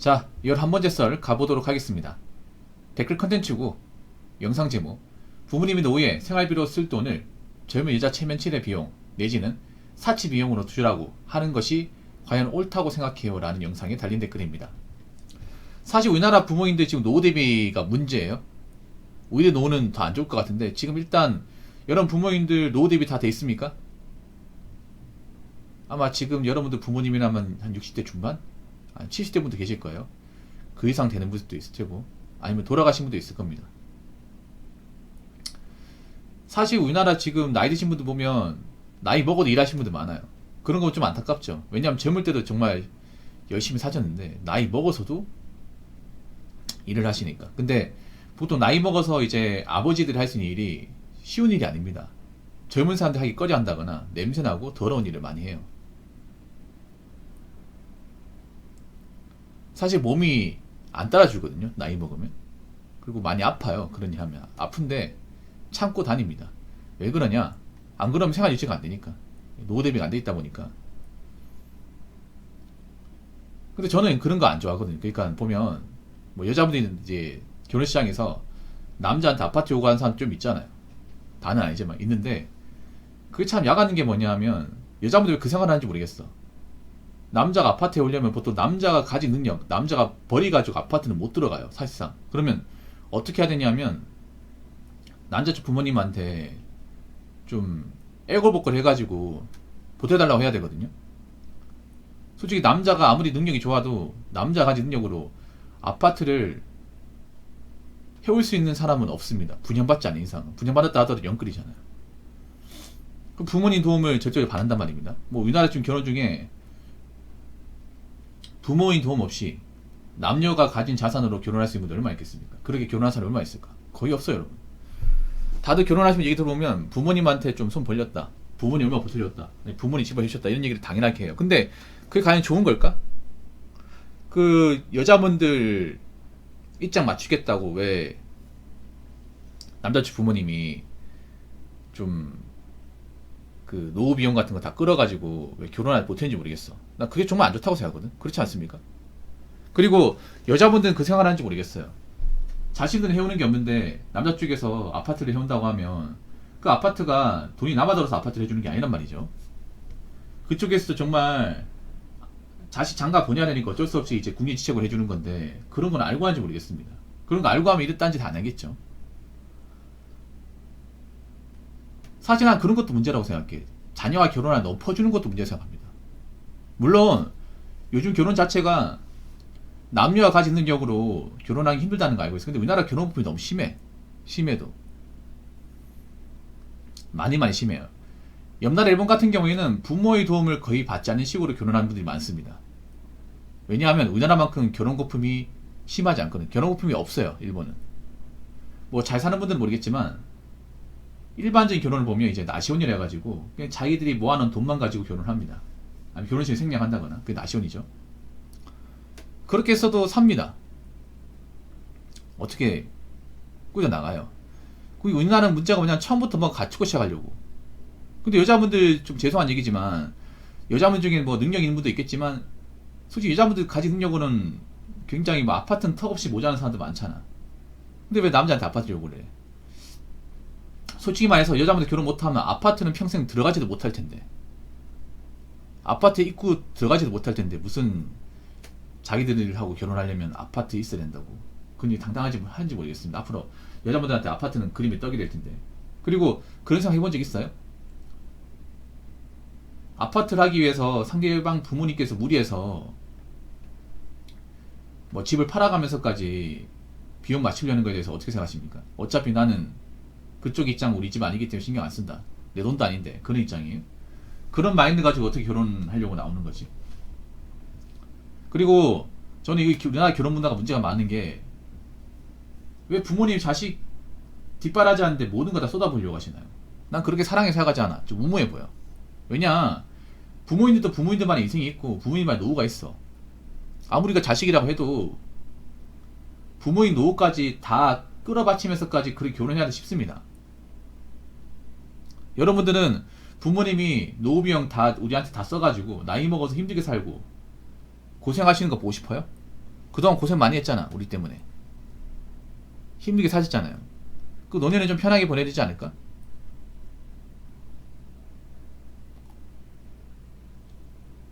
자, 11번째 썰 가보도록 하겠습니다. 댓글 컨텐츠고 영상 제목, 부모님이 노후에 생활비로 쓸 돈을 젊은 여자 체면 칠의 비용 내지는 사치 비용으로 주라고 하는 것이 과연 옳다고 생각해요? 라는 영상에 달린 댓글입니다. 사실 우리나라 부모님들 지금 노후 대비가 문제예요. 오히려 노후는 더 안 좋을 것 같은데, 지금 일단 여러분 부모님들 노후 대비 다 돼 있습니까? 아마 지금 여러분들 부모님이라면 한 60대 중반? 한 70대 분도 계실 거예요. 그 이상 되는 분도 있을 테고, 아니면 돌아가신 분도 있을 겁니다. 사실 우리나라 지금 나이 드신 분들 보면 나이 먹어도 일하시는 분들 많아요. 그런 거 좀 안타깝죠. 왜냐하면 젊을 때도 정말 열심히 사셨는데 나이 먹어서도 일을 하시니까. 근데 보통 나이 먹어서 이제 아버지들이 할 수 있는 일이 쉬운 일이 아닙니다. 젊은 사람들 하기 꺼려 한다거나 냄새나고 더러운 일을 많이 해요. 사실 몸이 안 따라주거든요, 나이 먹으면. 그리고 많이 아파요, 그런 일 하면. 아픈데 참고 다닙니다. 왜 그러냐? 안 그러면 생활 유지가 안 되니까. 노후 대비가 안 돼 있다 보니까. 근데 저는 그런 거 안 좋아하거든요. 그러니까 보면 뭐 여자분들이 이제 결혼시장에서 남자한테 아파트 요구하는 사람 좀 있잖아요. 다는 아니지만 있는데, 그게 참 야가는 게 뭐냐 하면, 여자분들 왜 그 생활을 하는지 모르겠어. 남자가 아파트에 오려면 보통 남자가 가진 능력, 남자가 벌이가지고 아파트는 못 들어가요, 사실상. 그러면 어떻게 해야 되냐면, 남자 쪽 부모님한테 좀 애걸복걸 해가지고 보태달라고 해야 되거든요. 솔직히 남자가 아무리 능력이 좋아도 남자 가진 능력으로 아파트를 해올 수 있는 사람은 없습니다. 분양받지 않는 이상. 분양받았다 하더라도 영끌이잖아요. 그럼 부모님 도움을 절대로 받는단 말입니다. 뭐 우리나라 지금 결혼 중에 부모님 도움 없이 남녀가 가진 자산으로 결혼할 수 있는 분들 얼마나 있겠습니까? 그렇게 결혼한 사람이 얼마나 있을까? 거의 없어요, 여러분. 다들 결혼하시면 얘기 들어보면 부모님한테 좀 손 벌렸다, 부모님 얼마 보태줬다, 부모님 집을 해주셨다, 이런 얘기를 당연하게 해요. 근데 그게 과연 좋은 걸까? 그 여자분들 입장 맞추겠다고 왜 남자쪽 부모님이 좀 그 노후 비용 같은 거 다 끌어가지고 왜 결혼을 못했는지 모르겠어. 나 그게 정말 안 좋다고 생각하거든. 그렇지 않습니까? 그리고 여자분들은 그 생활하는지 모르겠어요. 자신들은 해오는 게 없는데 남자 쪽에서 아파트를 해온다고 하면 그 아파트가 돈이 남아들어서 아파트를 해주는 게 아니란 말이죠. 그쪽에서도 정말 자식 장가 보내야 되니까 어쩔 수 없이 이제 국민지책을 해주는 건데, 그런 건 알고 하는지 모르겠습니다. 그런 거 알고 하면 이랬딴 짓 안 하겠죠. 사실 난 그런 것도 문제라고 생각해. 자녀와 결혼을 너무 퍼주는 것도 문제라고 생각합니다. 물론 요즘 결혼 자체가 남녀가 가진 능력으로 결혼하기 힘들다는 거 알고 있어. 근데 우리나라 결혼법이 너무 심해. 심해도 많이 심해요. 옆나라 일본 같은 경우에는 부모의 도움을 거의 받지 않는 식으로 결혼하는 분들이 많습니다. 왜냐하면 우리나라만큼 결혼 거품이 심하지 않거든요. 결혼 거품이 없어요, 일본은. 뭐 잘 사는 분들은 모르겠지만 일반적인 결혼을 보면 이제 나시혼이라 해가지고 그냥 자기들이 모아놓은 돈만 가지고 결혼합니다. 아니면 결혼식을 생략한다거나, 그게 나시혼이죠. 그렇게 해서도 삽니다. 어떻게 꾸려나가요. 그리고 우리나라는 문제가 뭐냐면 처음부터 뭐 갖추고 시작하려고. 근데 여자분들 좀 죄송한 얘기지만, 여자분 중에 뭐 능력 있는 분도 있겠지만 솔직히 여자분들 가진 능력으로는 굉장히 뭐 아파트는 턱없이 모자란 사람들 많잖아. 근데 왜 남자한테 아파트 요구를 해? 솔직히 말해서 여자분들 결혼 못하면 아파트는 평생 들어가지도 못할 텐데, 아파트 입구 들어가지도 못할 텐데 무슨 자기들하고 결혼하려면 아파트 있어야 된다고. 그건 당당하지 하는지 모르겠습니다. 앞으로 여자분들한테 아파트는 그림의 떡이 될 텐데. 그리고 그런 생각 해본 적 있어요? 아파트를 하기 위해서 상대방 부모님께서 무리해서 뭐 집을 팔아가면서까지 비용 맞추려는 거에 대해서 어떻게 생각하십니까? 어차피 나는 그쪽 입장 우리 집 아니기 때문에 신경 안 쓴다, 내 돈도 아닌데, 그런 입장이에요. 그런 마인드 가지고 어떻게 결혼하려고 나오는 거지. 그리고 저는 이 우리나라 결혼 문화가 문제가 많은 게, 왜 부모님 자식 뒷바라지 하는데 모든 거 다 쏟아부으려고 하시나요? 난 그렇게 사랑해 살아가지 않아. 좀 우무해 보여. 왜냐, 부모님들도 부모님들만의 인생이 있고 부모님만의 노후가 있어. 아무리 그 자식이라고 해도 부모님 노후까지 다 끌어받치면서까지 그렇게 결혼해야 싶습니다. 여러분들은 부모님이 노후 비용 다 우리한테 다 써가지고 나이 먹어서 힘들게 살고 고생하시는 거 보고 싶어요? 그동안 고생 많이 했잖아. 우리 때문에. 힘들게 사셨잖아요. 그 노년에 좀 편하게 보내야 되지 않을까?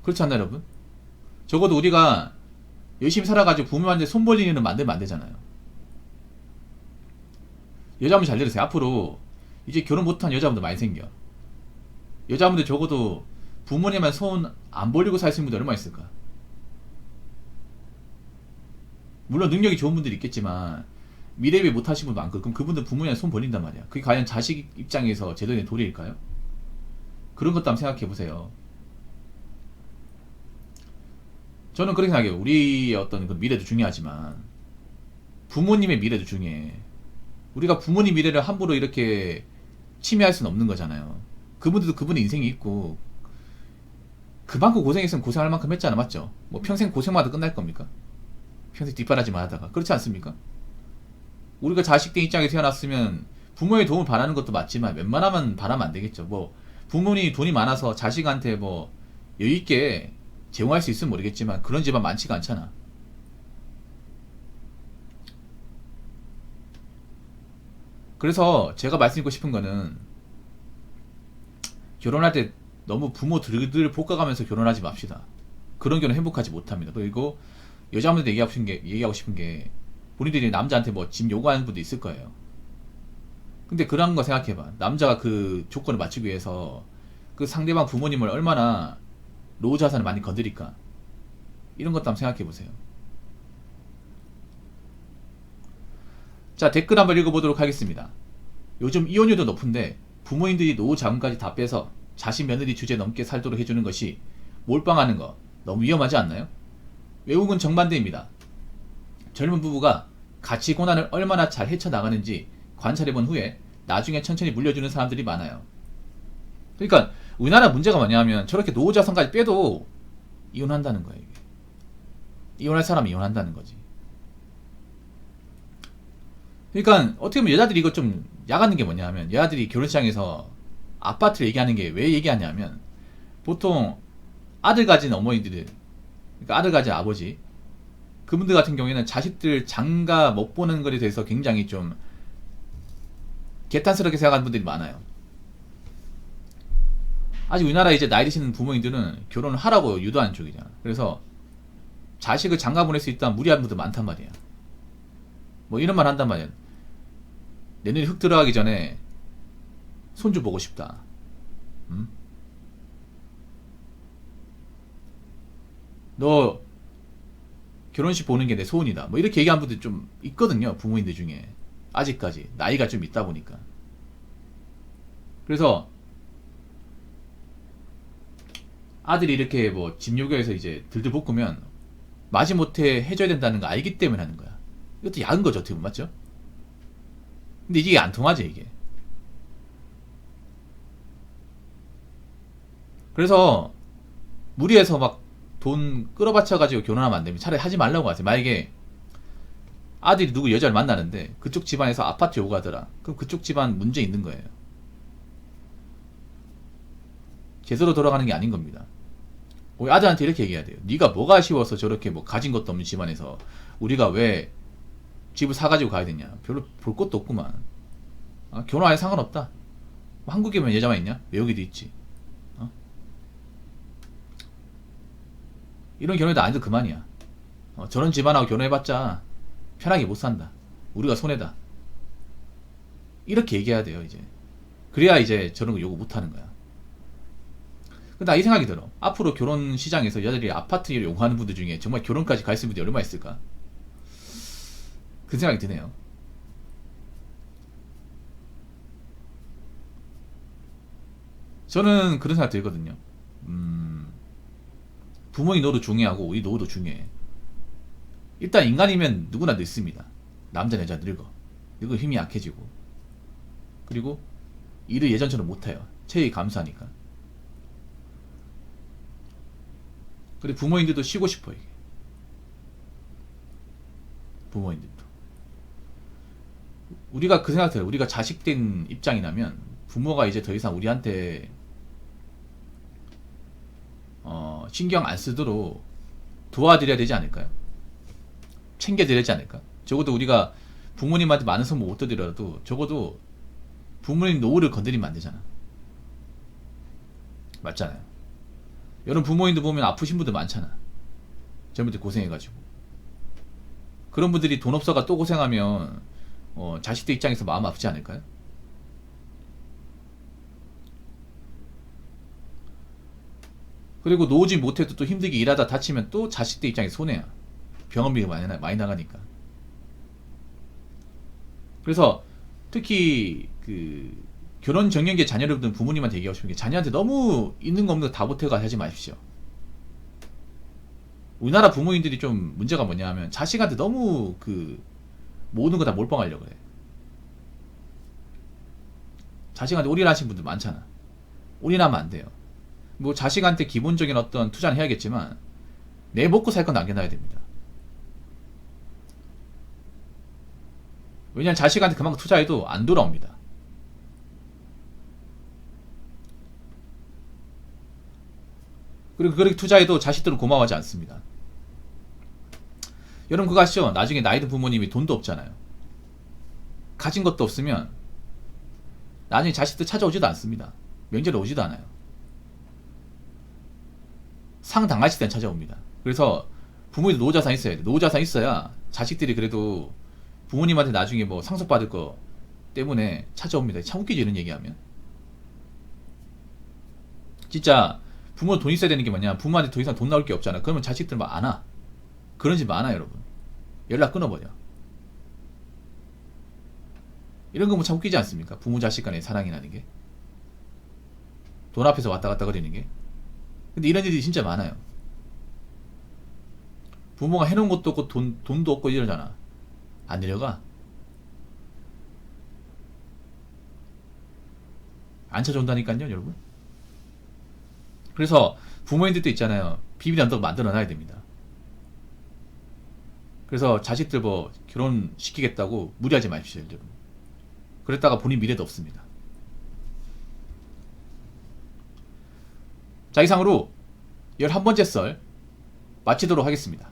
그렇지 않나 여러분? 적어도 우리가 열심히 살아가지고 부모한테 손 벌리는 일은 만들면 안 되잖아요. 여자분 잘 들으세요. 앞으로 이제 결혼 못한 여자분들 많이 생겨. 여자분들 적어도 부모님만 손 안 벌리고 살 수 있는 분들 얼마나 있을까? 물론 능력이 좋은 분들이 있겠지만 미래비 못하신 분도 많고, 그럼 그분들 부모님한테 손 벌린단 말이야. 그게 과연 자식 입장에서 제대로 된 도리일까요? 그런 것도 한번 생각해보세요. 저는 그렇게 생각해요. 우리의 어떤 그 미래도 중요하지만 부모님의 미래도 중요해. 우리가 부모님 미래를 함부로 이렇게 침해할 수는 없는 거잖아요. 그분들도 그분의 인생이 있고 그만큼 고생했으면 고생할 만큼 했잖아. 맞죠? 뭐 평생 고생만 하다 끝날 겁니까? 평생 뒷바라지만 하다가. 그렇지 않습니까? 우리가 자식된 입장에 태어났으면 부모의 도움을 바라는 것도 맞지만 웬만하면 바라면 안 되겠죠. 뭐 부모님이 돈이 많아서 자식한테 뭐 여유있게 제공할 수 있으면 모르겠지만 그런 집안 많지가 않잖아. 그래서 제가 말씀드리고 싶은 거는 결혼할 때 너무 부모 들들 볶아가면서 결혼하지 맙시다. 그런 결혼 행복하지 못합니다. 그리고 여자분들 얘기하고 싶은 게 본인들이 남자한테 뭐 집 요구하는 분도 있을 거예요. 근데 그런 거 생각해봐. 남자가 그 조건을 맞추기 위해서 그 상대방 부모님을 얼마나 노후 자산을 많이 건드릴까? 이런 것도 한번 생각해보세요. 자, 댓글 한번 읽어보도록 하겠습니다. 요즘 이혼율도 높은데 부모님들이 노후 자금까지 다 빼서 자식 며느리 주제 넘게 살도록 해주는 것이 몰빵하는 거 너무 위험하지 않나요? 외국은 정반대입니다. 젊은 부부가 가치 고난을 얼마나 잘 헤쳐나가는지 관찰해본 후에 나중에 천천히 물려주는 사람들이 많아요. 그러니까 우리나라 문제가 뭐냐면 저렇게 노후 자산까지 빼도 이혼한다는 거예요. 이게. 이혼할 사람은 이혼한다는 거지. 그러니까 어떻게 보면 여자들이 이거 좀 야가는 게 뭐냐면, 여자들이 결혼식장에서 아파트를 얘기하는 게 왜 얘기하냐면, 보통 아들 가진 어머니들, 그러니까 아들 가진 아버지, 그분들 같은 경우에는 자식들 장가 못 보는 것에 대해서 굉장히 좀 개탄스럽게 생각하는 분들이 많아요. 아직 우리나라 이제 나이 드시는 부모님들은 결혼을 하라고 유도하는 쪽이잖아. 그래서 자식을 장가 보낼 수 있다는 무리한 분들 많단 말이야. 뭐 이런 말 한단 말이야. 내년에 흙 들어가기 전에 손주 보고 싶다. 너 결혼식 보는 게 내 소원이다. 뭐 이렇게 얘기하는 분들 좀 있거든요. 부모님들 중에. 아직까지 나이가 좀 있다 보니까. 그래서 아들이 이렇게 뭐 집 요구해서 이제 들들 볶으면 마지못해 해줘야 된다는 거 알기 때문에 하는 거야. 이것도 야한 거죠, 어떻게 보면. 맞죠? 근데 이게 안 통하지, 이게. 그래서 무리해서 막 돈 끌어바쳐가지고 결혼하면 안 됩니다. 차라리 하지 말라고 하세요. 만약에 아들이 누구 여자를 만나는데 그쪽 집안에서 아파트 요구하더라. 그럼 그쪽 집안 문제 있는 거예요. 제대로 돌아가는 게 아닌 겁니다. 우리 아들한테 이렇게 얘기해야 돼요. 네가 뭐가 아쉬워서 저렇게 뭐 가진 것도 없는 집안에서 우리가 왜 집을 사가지고 가야 되냐. 별로 볼 것도 없구만. 결혼하에 상관없다. 뭐 한국이면 여자만 있냐? 왜 여기도 있지. 이런 결혼해도 아니도 그만이야. 저런 집안하고 결혼해봤자 편하게 못 산다. 우리가 손해다. 이렇게 얘기해야 돼요, 이제. 그래야 이제 저런 거 요구 못 하는 거야. 근데 나 이 생각이 들어. 앞으로 결혼 시장에서 여자들이 아파트를 요구하는 분들 중에 정말 결혼까지 가 있을 분들이 얼마나 있을까? 그 생각이 드네요. 저는 그런 생각 들거든요. 부모님 노도 중요하고 우리 노도 중요해. 일단 인간이면 누구나 늙습니다. 남자 여자 늙어. 늙어 힘이 약해지고. 그리고 일을 예전처럼 못해요. 체력이 감소하니까. 그리고 부모님들도 쉬고 싶어, 이게. 부모님들도. 우리가 그 생각 들어요. 우리가 자식된 입장이라면 부모가 이제 더 이상 우리한테 신경 안 쓰도록 도와드려야 되지 않을까요? 챙겨드리지 않을까? 적어도 우리가 부모님한테 많은 선물 못 드리더라도 적어도 부모님 노후를 건드리면 안 되잖아. 맞잖아요. 여러분 부모님도 보면 아프신 분들 많잖아. 젊을 때 고생해가지고. 그런 분들이 돈 없어가 또 고생하면 자식들 입장에서 마음 아프지 않을까요? 그리고 노후지 못해도 또 힘들게 일하다 다치면 또 자식들 입장에서 손해야. 병원비가 많이 나가니까. 그래서 특히 그 결혼 정년기에 자녀를 둔 부모님한테 얘기하고 싶은 게 자녀한테 너무 있는 거 없는 거 다 보태가 하지 마십시오. 우리나라 부모님들이 좀 문제가 뭐냐 하면 자식한테 너무 그 모든 거 다 몰빵하려고 그래. 자식한테 올인하신 분들 많잖아. 올인하면 안 돼요. 뭐 자식한테 기본적인 어떤 투자는 해야겠지만 내 먹고 살 건 남겨놔야 됩니다. 왜냐면 자식한테 그만큼 투자해도 안 돌아옵니다. 그리고 그렇게 투자해도 자식들은 고마워하지 않습니다. 여러분 그거 아시죠? 나중에 나이 든 부모님이 돈도 없잖아요. 가진 것도 없으면 나중에 자식들 찾아오지도 않습니다. 명절에 오지도 않아요. 상 당하실 땐 찾아옵니다. 그래서 부모님도 노후자산 있어야 돼. 노후자산 있어야 자식들이 그래도 부모님한테 나중에 뭐 상속받을 거 때문에 찾아옵니다. 참 웃기지 이런 얘기하면. 진짜 부모 돈 있어야 되는 게 뭐냐, 부모한테 더 이상 돈 나올 게 없잖아. 그러면 자식들 막 안 와. 그런 집 많아 여러분. 연락 끊어버려. 이런 거 뭐 참 웃기지 않습니까? 부모 자식 간의 사랑이라는 게. 돈 앞에서 왔다 갔다 거리는 게. 근데 이런 일이 진짜 많아요. 부모가 해놓은 것도 없고 돈도 없고 이러잖아. 안 내려가. 안 찾아온다니까요 여러분. 그래서 부모님들도 있잖아요. 비밀 언덕 만들어놔야 됩니다. 그래서 자식들 뭐 결혼시키겠다고 무리하지 마십시오 여러분. 그랬다가 본인 미래도 없습니다. 자, 이상으로 11번째 썰 마치도록 하겠습니다.